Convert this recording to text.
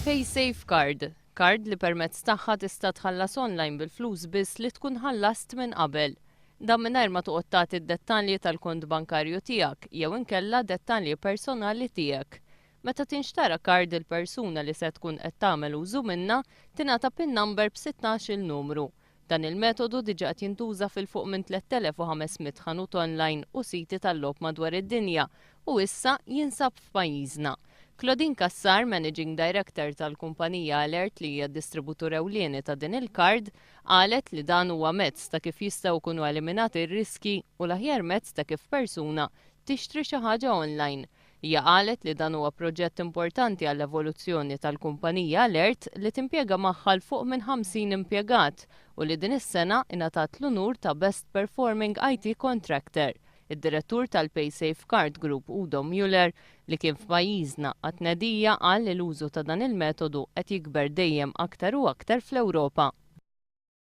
Safe Card li permezz tagħha tista' tħallas online bil-flus biss li tkun ħallast minn qabel. Dan mingħajr ma toqgħod tagħti d-dettalji tal-kont bankarju tiegħek jew inkella dettalji personali tiegħek. Meta tinxtara kard il-persuna li se tkun qed tagħmel użu minnha tingħata PIN number b'16-il numru. Dan il-metodu diġà qed jintuża fil-fuq minn 3500 ħanut online u siti tal-logħob madwar id-dinja u issa jinsab f'pajjiżna. Claudine Kassar, Managing Director tal-kumpanija Alert li hija distributur ewlieni ta' din il-kard, qalet li dan huwa mezz ta' kif jistgħu jkunu eliminati r-riskji u l-aħjar mezz ta' kif persuna tixtri xi ħaġa online. Hija qalet li dan huwa proġett importanti għall-evoluzzjoni tal-kumpanija Alert li timpjega magħha fuq minn 50 impjegat u li din is-sena ingħatat l-unur ta' Best Performing IT Contractor. Id-direttur tal-Safe Card Group Udo Muller li kien f'pajjiżna Imnedija qal li l-użu ta' dan il-metodu qed jikber dejjem aktar u aktar fl-Ewropa.